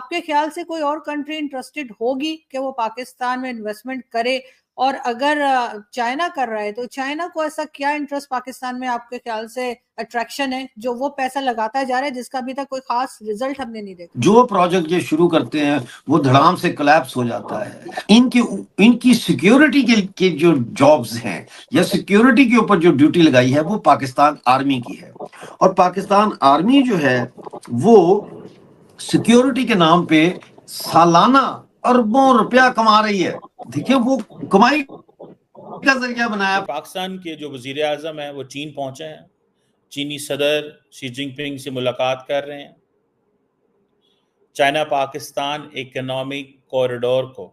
आपके ख्याल से कोई और कंट्री इंटरेस्टेड होगी कि वो पाकिस्तान में इन्वेस्टमेंट करे? और अगर चाइना कर रहा है तो चाइना को ऐसा क्या इंटरेस्ट पाकिस्तान में आपके ख्याल से अट्रैक्शन है जो वो पैसा लगाता जा रहा है, जिसका अभी तक कोई खास रिजल्ट हमने नहीं देखा? जो प्रोजेक्ट ये शुरू करते हैं वो धड़ाम से कोलैप्स हो जाता है। इनकी सिक्योरिटी के जो जॉब्स हैं या सिक्योरिटी के ऊपर जो ड्यूटी लगाई है वो पाकिस्तान आर्मी की है, और पाकिस्तान आर्मी जो है वो सिक्योरिटी के नाम पे सालाना अरबों रुपया कमा रही है। देखिए वो कमाई का जरिया बनाया। पाकिस्तान के जो वजीर आजम है वो चीन पहुंचे हैं, चीनी सदर शी जिनपिंग से मुलाकात कर रहे हैं। चाइना पाकिस्तान इकोनॉमिक कॉरिडोर को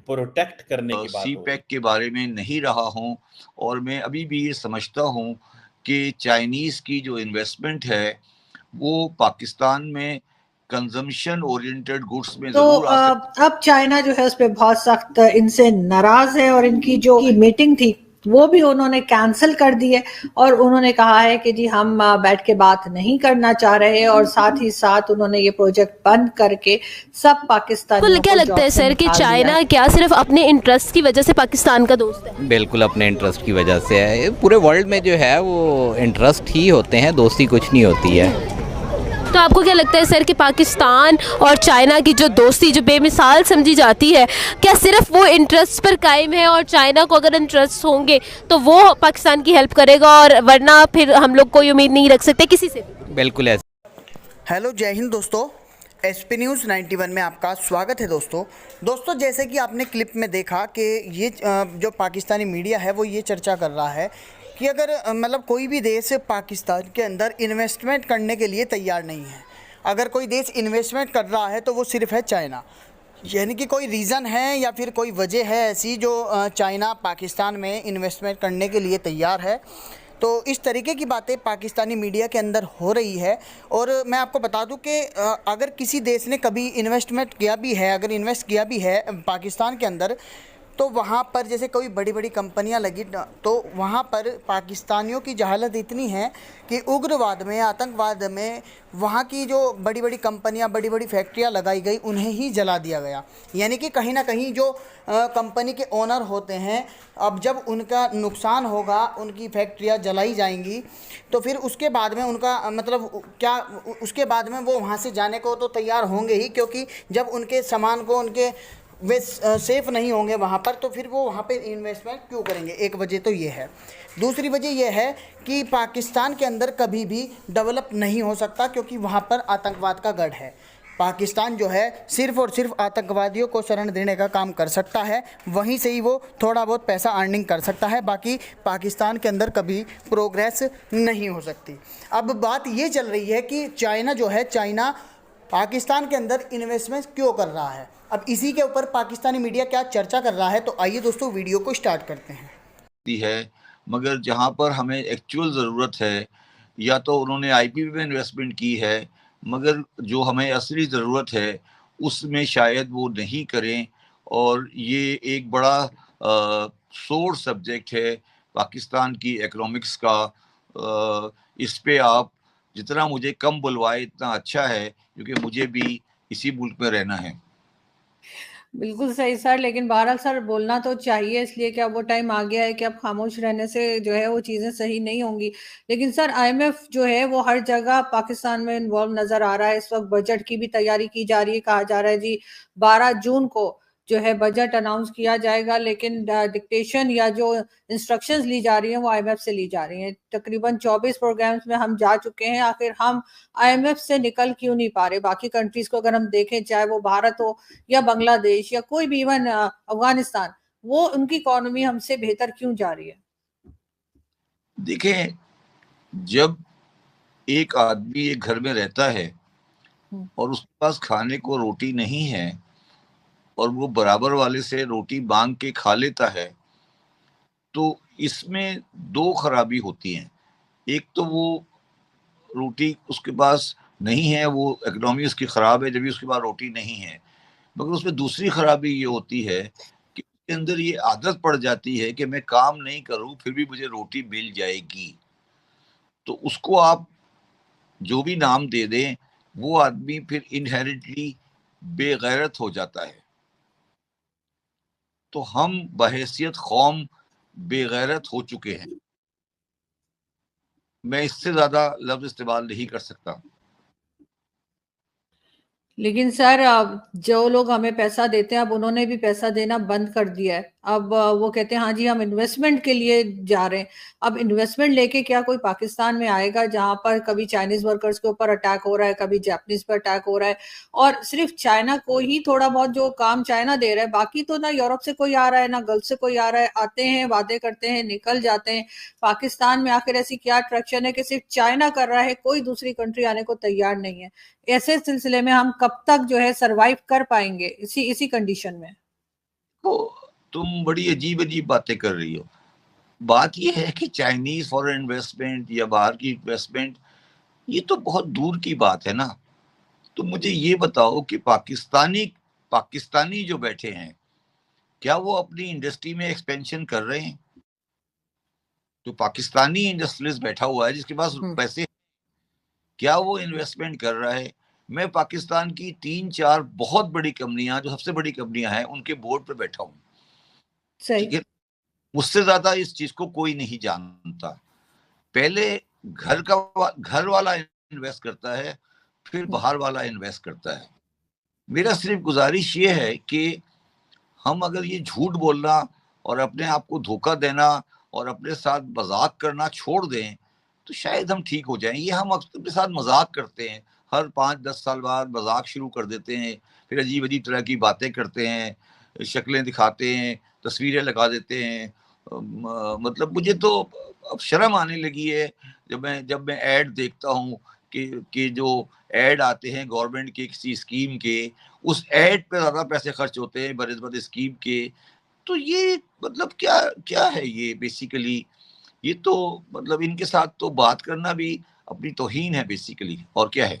प्रोटेक्ट करने की बात सीपैक के बारे में नहीं रहा हूं, और मैं अभी भी ये समझता हूं कि चाइनीज की जो इन्वेस्टमेंट है वो पाकिस्तान में कंजम्पशन ओरिएंटेड गुड्स में तो जरूर आ सकती है। अब चाइना जो है उस पर बहुत सख्त इनसे नाराज है और इनकी जो मीटिंग थी वो भी उन्होंने कैंसिल कर दी है, और उन्होंने कहा है कि जी हम बैठ के बात नहीं करना चाह रहे हैं, और साथ ही साथ उन्होंने ये प्रोजेक्ट बंद करके सब पाकिस्तानियों को क्या लगता है सर कि चाइना क्या सिर्फ अपने इंटरेस्ट की वजह से पाकिस्तान का दोस्त है? बिल्कुल अपने इंटरेस्ट की वजह से है। पूरे वर्ल्ड में जो है वो इंटरेस्ट ही होते हैं, दोस्ती कुछ नहीं होती है। तो आपको क्या लगता है सर कि पाकिस्तान और चाइना की जो दोस्ती जो बेमिसाल समझी जाती है, क्या सिर्फ वो इंटरेस्ट पर कायम है, और चाइना को अगर इंटरेस्ट होंगे तो वो पाकिस्तान की हेल्प करेगा, और वरना फिर हम लोग कोई उम्मीद नहीं रख सकते किसी से? बिल्कुल ऐसा। हेलो, जय हिंद दोस्तों, एसपी न्यूज़ 91 में आपका स्वागत है। दोस्तों जैसे कि आपने क्लिप में देखा कि ये जो पाकिस्तानी मीडिया है वो ये चर्चा कर रहा है कि अगर मतलब कोई भी देश पाकिस्तान के अंदर इन्वेस्टमेंट करने के लिए तैयार नहीं है, अगर कोई देश इन्वेस्टमेंट कर रहा है तो वो सिर्फ है चाइना। यानी कि कोई रीज़न है या फिर कोई वजह है ऐसी जो चाइना पाकिस्तान में इन्वेस्टमेंट करने के लिए तैयार है। तो इस तरीके की बातें पाकिस्तानी मीडिया के अंदर हो रही है। और मैं आपको बता दूं कि अगर किसी देश ने कभी इन्वेस्टमेंट किया भी है, अगर इन्वेस्ट किया भी है पाकिस्तान के अंदर, तो वहाँ पर जैसे कोई बड़ी बड़ी कंपनियाँ लगी तो वहाँ पर पाकिस्तानियों की जहालत इतनी है कि उग्रवाद में, आतंकवाद में वहाँ की जो बड़ी बड़ी कंपनियाँ, बड़ी बड़ी फैक्ट्रियाँ लगाई गई उन्हें ही जला दिया गया। यानी कि कहीं ना कहीं जो कंपनी के ओनर होते हैं, अब जब उनका नुकसान होगा, उनकी फैक्ट्रियाँ जलाई जाएंगी, तो फिर उसके बाद में उनका मतलब क्या, उसके बाद में वो वहाँ से जाने को तो तैयार होंगे ही, क्योंकि जब उनके सामान को उनके वे सेफ़ नहीं होंगे वहाँ पर, तो फिर वो वहाँ पे इन्वेस्टमेंट क्यों करेंगे? एक वजह तो ये है। दूसरी वजह यह है कि पाकिस्तान के अंदर कभी भी डेवलप नहीं हो सकता, क्योंकि वहाँ पर आतंकवाद का गढ़ है। पाकिस्तान जो है सिर्फ़ और सिर्फ आतंकवादियों को शरण देने का काम कर सकता है, वहीं से ही वो थोड़ा बहुत पैसा अर्निंग कर सकता है, बाकी पाकिस्तान के अंदर कभी प्रोग्रेस नहीं हो सकती। अब बात ये चल रही है कि चाइना जो है, चाइना पाकिस्तान के अंदर इन्वेस्टमेंट क्यों कर रहा है। अब इसी के ऊपर पाकिस्तानी मीडिया क्या चर्चा कर रहा है, तो आइए दोस्तों वीडियो को स्टार्ट करते हैं। मगर जहाँ पर हमें एक्चुअल ज़रूरत है, या तो उन्होंने आईपीपी में इन्वेस्टमेंट की है, मगर जो हमें असली ज़रूरत है उसमें शायद वो नहीं करें। और ये एक बड़ा सोर सब्जेक्ट है पाकिस्तान की इकोनॉमिक्स का। इस पे आप जितना मुझे कम बुलवाए इतना अच्छा है, क्योंकि मुझे भी इसी मुल्क में रहना है। बिल्कुल सही सर, लेकिन बहरहाल सर बोलना तो चाहिए, इसलिए कि अब वो टाइम आ गया है कि अब खामोश रहने से जो है वो चीज़ें सही नहीं होंगी। लेकिन सर आईएमएफ जो है वो हर जगह पाकिस्तान में इन्वॉल्व नजर आ रहा है। इस वक्त बजट की भी तैयारी की जा रही है, कहा जा रहा है जी 12 जून को जो है बजट अनाउंस किया जाएगा, लेकिन डिक्टेशन या जो इंस्ट्रक्शंस ली जा रही हैं वो आईएमएफ से ली जा रही हैं। तकरीबन 24 प्रोग्राम्स में हम जा चुके हैं, आखिर हम आईएमएफ से निकल क्यों नहीं पा रहे? बाकी कंट्रीज को अगर हम देखें, चाहे वो भारत हो या बांग्लादेश या कोई भी, इवन अफगानिस्तान, वो उनकी इकोनॉमी हमसे बेहतर क्यों जा रही है? देखें, जब एक आदमी एक घर में रहता है और उसके पास खाने को रोटी नहीं है और वो बराबर वाले से रोटी मांग के खा लेता है, तो इसमें दो खराबी होती हैं। एक तो वो रोटी उसके पास नहीं है, वो इकोनॉमी उसकी ख़राब है जब भी उसके पास रोटी नहीं है। मगर उसमें दूसरी खराबी ये होती है कि उसके अंदर ये आदत पड़ जाती है कि मैं काम नहीं करूं फिर भी मुझे रोटी मिल जाएगी। तो उसको आप जो भी नाम दे दें, वो आदमी फिर इनहेरिटली बेगैरत हो जाता है। तो हम बहैसियत कौम बेगैरत हो चुके हैं। मैं इससे ज्यादा लफ्ज इस्तेमाल नहीं कर सकता। लेकिन सर अब जो लोग हमें पैसा देते हैं अब उन्होंने भी पैसा देना बंद कर दिया है। अब वो कहते हैं हाँ जी हम इन्वेस्टमेंट के लिए जा रहे हैं। अब इन्वेस्टमेंट लेके क्या कोई पाकिस्तान में आएगा जहां पर कभी चाइनीज वर्कर्स के ऊपर अटैक हो रहा है, कभी जापानीज पर अटैक हो रहा है, और सिर्फ चाइना को ही थोड़ा बहुत जो काम चाइना दे रहा है, बाकी तो ना यूरोप से कोई आ रहा है ना गल्फ से कोई आ रहा है। आते हैं, वादे करते हैं, निकल जाते हैं। पाकिस्तान में आखिर ऐसी क्या अट्रैक्शन है कि सिर्फ चाइना कर रहा है, कोई दूसरी कंट्री आने को तैयार नहीं है। ऐसे सिलसिले में हम कब तक जो है सरवाइव कर पाएंगे इसी इसी कंडीशन में? तो तुम बड़ी अजीब अजीब बातें कर रही हो। बात यह है कि चाइनीज फॉरेन इन्वेस्टमेंट या बाहर की इन्वेस्टमेंट, ये तो बहुत दूर की बात है ना। तो मुझे ये बताओ कि पाकिस्तानी जो बैठे हैं, क्या वो अपनी इंडस्ट्री में एक्सपेंशन कर रहे हैं? तो पाकिस्तानी इंडस्ट्रियलिस्ट बैठा हुआ है जिसके पास पैसे, क्या वो इन्वेस्टमेंट कर रहा है? मैं पाकिस्तान की 3-4 बहुत बड़ी कंपनियां, जो सबसे बड़ी कंपनियां हैं, उनके बोर्ड पे बैठा हूँ। ठीक है, मुझसे ज्यादा इस चीज को कोई नहीं जानता। पहले घर वाला इन्वेस्ट करता है, फिर बाहर वाला इन्वेस्ट करता है। मेरा सिर्फ गुजारिश ये है कि हम अगर ये झूठ बोलना और अपने आप को धोखा देना और अपने साथ मजाक करना छोड़ दें तो शायद हम ठीक हो जाएं। ये हम अपने साथ मजाक करते हैं, हर 5-10 साल बाद मजाक शुरू कर देते हैं, फिर अजीब अजीब तरह की बातें करते हैं, शक्लें दिखाते हैं, तस्वीरें लगा देते हैं। मतलब मुझे तो अब शर्म आने लगी है जब मैं ऐड देखता हूँ कि जो ऐड आते हैं गवर्नमेंट के किसी स्कीम के, उस ऐड पे ज्यादा पैसे खर्च होते हैं बड़े स्कीम के। तो ये मतलब क्या है ये बेसिकली? ये तो मतलब इनके साथ तो बात करना भी अपनी तौहीन है बेसिकली, और क्या है।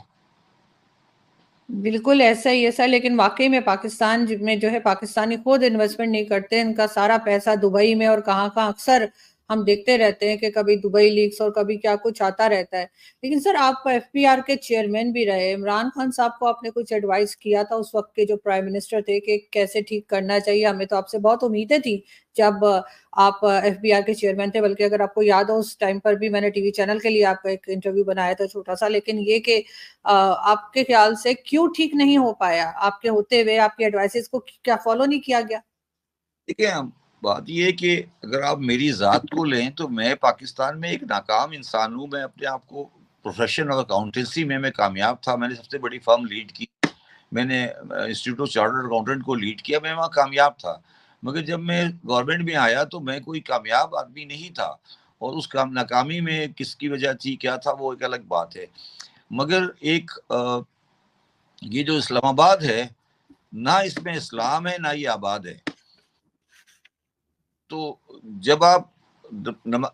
बिल्कुल ऐसा ही है सर। लेकिन वाकई में पाकिस्तान में जो है पाकिस्तानी खुद इन्वेस्टमेंट नहीं करते, इनका सारा पैसा दुबई में और कहाँ कहाँ अक्सर हम देखते रहते हैं कि कभी दुबई लीक्स और कभी क्या कुछ आता रहता है। लेकिन सर आप एफबीआर के चेयरमैन भी रहे, इमरान खान साहब को आपने कुछ एडवाइस किया था उस वक्त के जो प्राइम मिनिस्टर थे कि कैसे ठीक करना चाहिए? हमें तो आपसे बहुत उम्मीदें थी जब आप एफबीआर के चेयरमैन थे। बल्कि अगर आपको याद हो उस टाइम पर भी मैंने टीवी चैनल के लिए आपका एक इंटरव्यू बनाया था छोटा सा। लेकिन ये कि आपके ख्याल से क्यों ठीक नहीं हो पाया? आपके होते हुए आपकी एडवाइसेस को क्या फॉलो नहीं किया गया? देखिए, बात ये है कि अगर आप मेरी जात को लें तो मैं पाकिस्तान में एक नाकाम इंसान हूँ। मैं अपने आप को प्रोफेशन और अकाउंटेंसी में मैं कामयाब था। मैंने सबसे बड़ी फर्म लीड की, मैंने इंस्टीट्यूट ऑफ चार्टर्ड अकाउंटेंट को लीड किया, मैं वहाँ कामयाब था। मगर जब मैं गवर्नमेंट में आया तो मैं कोई कामयाब आदमी नहीं था, और उस नाकामी में किसकी वजह थी, क्या था, वो एक अलग बात है। मगर एक ये जो इस्लामाबाद है ना, इसमें इस्लाम है ना ये आबाद है। तो जब आप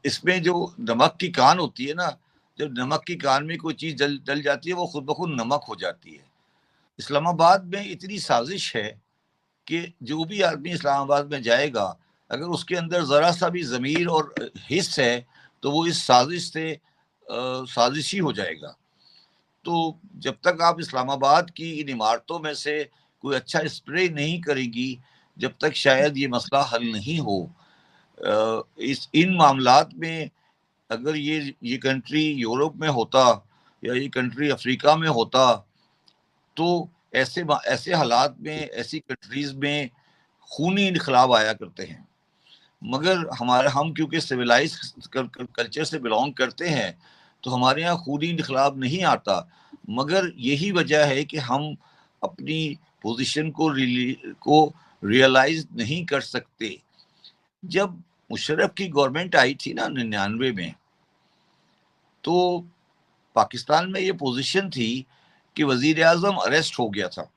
इसमें जो नमक की कान होती है ना, जब नमक की कान में कोई चीज डल जाती है वो खुद ब खुद नमक हो जाती है। इस्लामाबाद में इतनी साजिश है कि जो भी आदमी इस्लामाबाद में जाएगा, अगर उसके अंदर जरा सा भी जमीर और हिस्स है तो वो इस साजिश से साजिशी हो जाएगा। तो जब तक आप इस्लामाबाद की इन इमारतों में से कोई अच्छा स्प्रे नहीं करेगी, जब तक शायद ये मसला हल नहीं हो। इन मामलात में अगर ये कंट्री यूरोप में होता या ये कंट्री अफ्रीका में होता तो ऐसे हालात में, ऐसी कंट्रीज में खूनी इनकलाब आया करते हैं। मगर हम क्योंकि सिविलाइज कल्चर से बिलोंग करते हैं तो हमारे यहाँ खूनी इनकलाब नहीं आता। मगर यही वजह है कि हम अपनी पोजीशन को रियलाइज नहीं कर सकते। जब मुशर्रफ की गवर्नमेंट आई थी ना 99 में, तो पाकिस्तान में ये पोजीशन थी कि वजीर आजम अरेस्ट हो गया था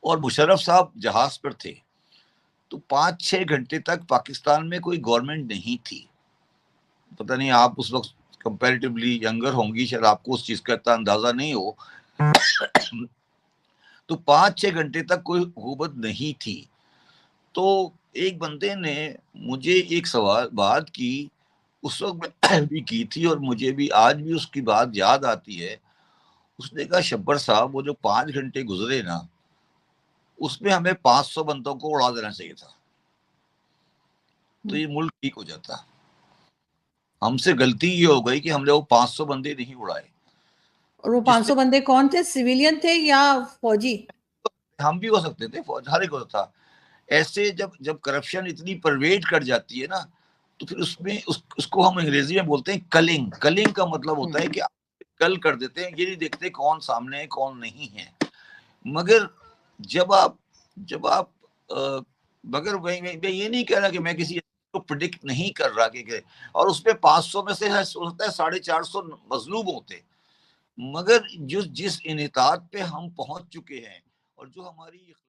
और मुशर्रफ साहब जहाज पर थे। तो 5-6 घंटे तक पाकिस्तान में कोई गवर्नमेंट नहीं थी। पता नहीं, आप उस वक्त कंपैरेटिवली यंगर होंगी, शायद आपको उस चीज का इतना अंदाजा नहीं हो। तो 5-6 घंटे तक कोई हुकूमत नहीं थी। तो एक बंदे ने मुझे एक सवाल बात की, उस वक्त भी की थी और मुझे भी आज भी उसकी बात याद आती है। उसने कहा शब्बर साहब वो जो 5 घंटे गुजरे ना, उसमें हमें 500 बंदों को उड़ा देना चाहिए था, तो ये मुल्क ठीक हो जाता। हमसे गलती ये हो गई कि हमने वो 500 बंदे नहीं उड़ाए। और वो 500 बंदे कौन थे, सिविलियन थे या फौजी? हम भी हो सकते थे, हर एक होता था। ऐसे जब करप्शन इतनी परवेड कर जाती है ना, तो फिर उसमें उसको हम अंग्रेजी में बोलते हैं कलिंग। कलिंग का मतलब होता है कि आप कल कर देते हैं, ये नहीं देखते कौन सामने है कौन नहीं है। मगर जब आप मगर मैं ये नहीं कह रहा कि मैं किसी को प्रिडिक्ट नहीं कर रहा कि, और उसमें 500 में से होता है 450 मजलूम होते, मगर जिस इनेतात पे हम पहुंच चुके हैं और जो हमारी